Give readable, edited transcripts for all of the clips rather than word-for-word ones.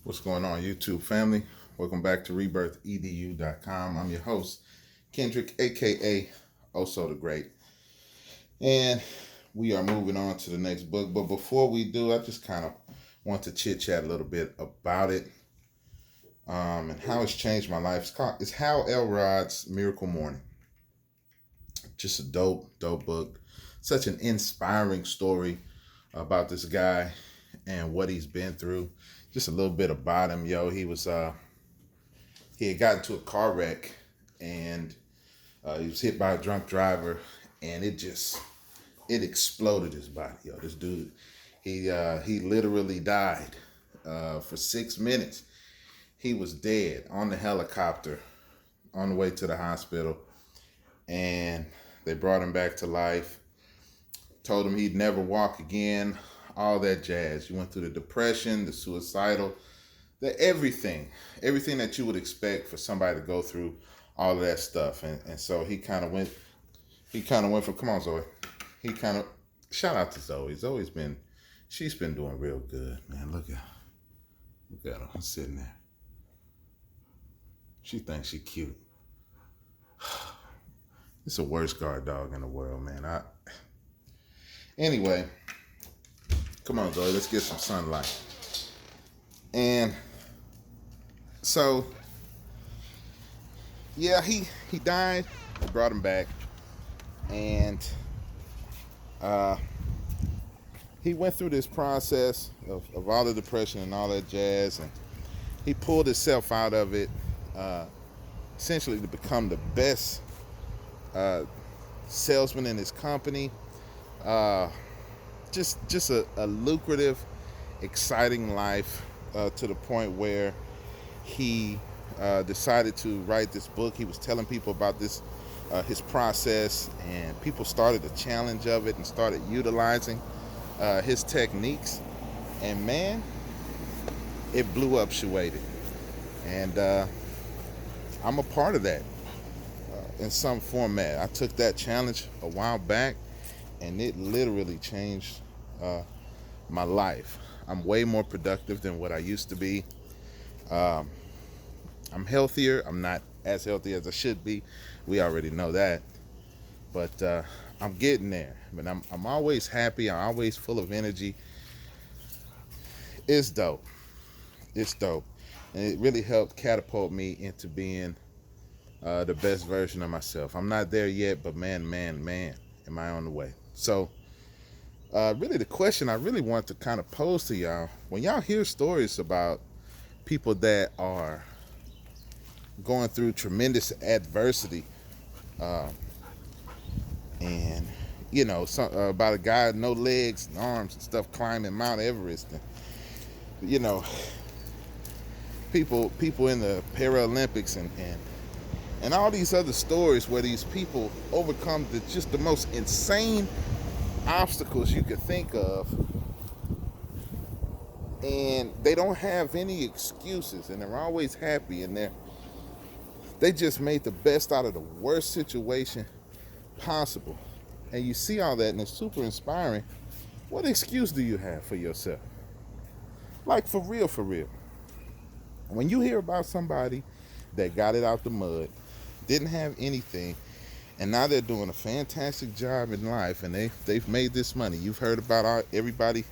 What's going on, YouTube family? Welcome back to rebirthedu.com. I'm your host, Kendrick, aka Also the Great. And we are moving on to the next book. But before we do, I just kind of want to chit chat a little bit about it and how it's changed my life. It's Hal Elrod's Miracle Morning. Just a dope book. Such an inspiring story about this guy and what he's been through. Just a little bit about him, yo. He had gotten into a car wreck and he was hit by a drunk driver, and it exploded his body, yo. This dude, he literally died for 6 minutes. He was dead on the helicopter on the way to the hospital, and they brought him back to life. Told him he'd never walk again. All that jazz. You went through the depression, the suicidal, everything that you would expect for somebody to go through, all of that stuff. And so he kind of went from, come on, Zoe. He kind of, shout out to Zoe. She's been doing real good, man. Look at her sitting there. She thinks she cute. It's the worst guard dog in the world, man. Anyway, come on, Zoe. Let's get some sunlight. And so, yeah, he died. They brought him back, and he went through this process of all the depression and all that jazz, and he pulled himself out of it, essentially to become the best salesman in his company. Just a lucrative, exciting life to the point where he decided to write this book. He was telling people about this, his process, and people started the challenge of it and started utilizing his techniques. And man, it blew up Shuated. And I'm a part of that in some format. I took that challenge a while back, and it literally changed my life. I'm way more productive than what I used to be. I'm healthier. I'm not as healthy as I should be. We already know that. But I'm getting there. But I'm always happy. I'm always full of energy. It's dope. It's dope. And it really helped catapult me into being the best version of myself. I'm not there yet, but man, am I on the way. So really the question I really want to kind of pose to y'all, when y'all hear stories about people that are going through tremendous adversity, and about a guy no legs and arms and stuff climbing Mount Everest, and people in the Paralympics and all these other stories where these people overcome just the most insane obstacles you could think of, and they don't have any excuses, and they're always happy, and they just made the best out of the worst situation possible. And you see all that, and it's super inspiring. What excuse do you have for yourself? Like, for real. When you hear about somebody that got it out the mud, didn't have anything, and now they're doing a fantastic job in life, and they've made this money. You've heard about everybody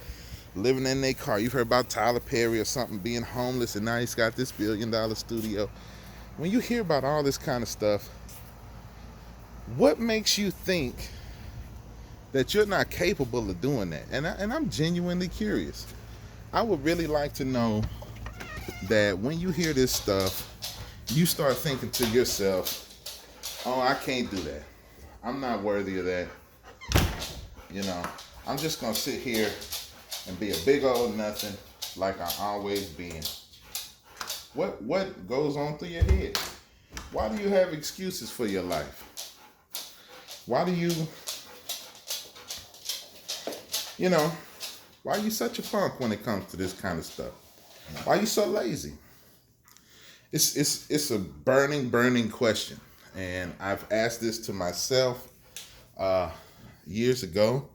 living in their car. You've heard about Tyler Perry or something being homeless, and now he's got this $1 billion studio. When you hear about all this kind of stuff, what makes you think that you're not capable of doing that? And I'm genuinely curious. I would really like to know that when you hear this stuff, you start thinking to yourself, oh, I can't do that. I'm not worthy of that. I'm just going to sit here and be a big old nothing like I always been. What goes on through your head? Why do you have excuses for your life? Why do why are you such a punk when it comes to this kind of stuff? Why are you so lazy? It's a burning question. And I've asked this to myself years ago.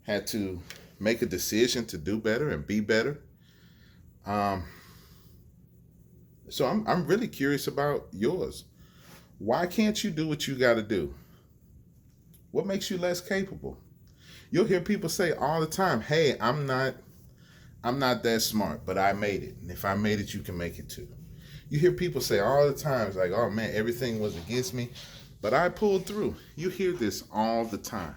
Had to make a decision to do better and be better. So I'm really curious about yours. Why can't you do what you got to do? What makes you less capable? You'll hear people say all the time, "Hey, I'm not that smart, but I made it. And if I made it, you can make it too." You hear people say all the time, it's like, "Oh man, everything was against me, but I pulled through." You hear this all the time.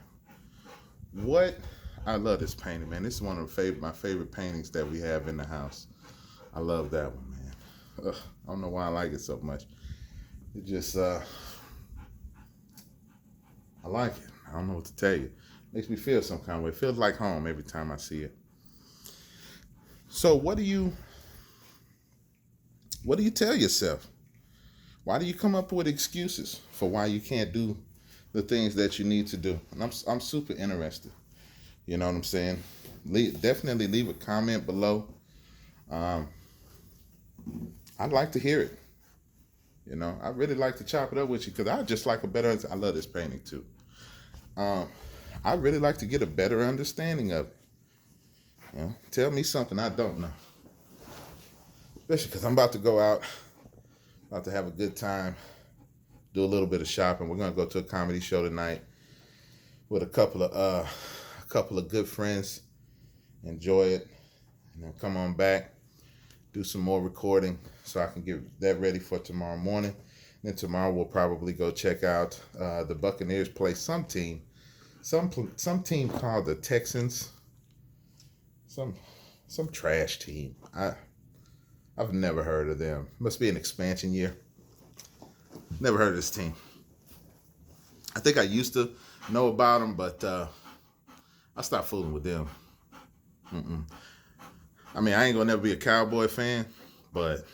What I love this painting, man. This is one of my favorite paintings that we have in the house. I love that one, man. Ugh, I don't know why I like it so much. It just, I like it. I don't know what to tell you. Makes me feel some kind of way. It feels like home every time I see it. So what do you tell yourself? Why do you come up with excuses for why you can't do the things that you need to do? And I'm super interested. You know what I'm saying? Definitely leave a comment below. Um, I'd like to hear it. You know, I really like to chop it up with you because I just like a better. I love this painting too. I really like to get a better understanding of it. You know, tell me something I don't know. Especially because I'm about to go out, about to have a good time, do a little bit of shopping. We're gonna go to a comedy show tonight with a couple of good friends. Enjoy it, and then come on back, do some more recording so I can get that ready for tomorrow morning. Then tomorrow we'll probably go check out the Buccaneers play some team called the Texans. Some trash team. I've never heard of them. Must be an expansion year. Never heard of this team. I think I used to know about them, but I stopped fooling with them. I mean, I ain't gonna never be a Cowboy fan, but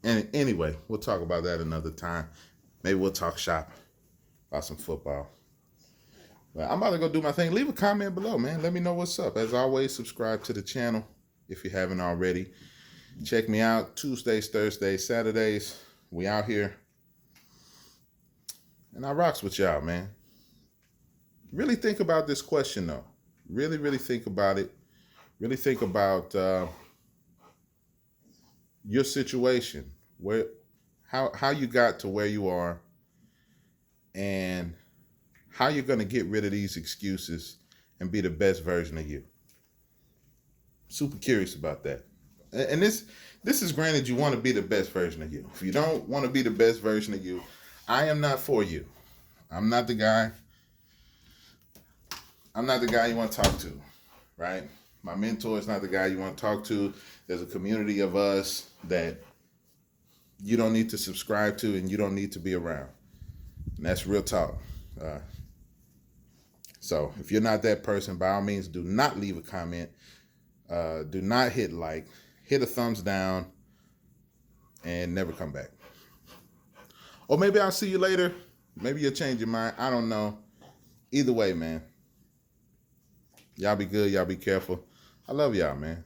anyway, we'll talk about that another time. Maybe we'll talk shop about some football. But I'm about to go do my thing. Leave a comment below, man. Let me know what's up. As always, subscribe to the channel if you haven't already. Check me out Tuesdays, Thursdays, Saturdays. We out here. And I rocks with y'all, man. Really think about this question, though. Really, really think about it. Really think about your situation, how you got to where you are, and how you're going to get rid of these excuses and be the best version of you. Super curious about that. And this is granted you want to be the best version of you. If you don't want to be the best version of you, I am not for you. I'm not the guy you want to talk to, right? My mentor is not the guy you want to talk to. There's a community of us that you don't need to subscribe to and you don't need to be around. And that's real talk. So if you're not that person, by all means, do not leave a comment. Do not hit like. Hit a thumbs down and never come back. Or maybe I'll see you later. Maybe you'll change your mind. I don't know. Either way, man. Y'all be good. Y'all be careful. I love y'all, man.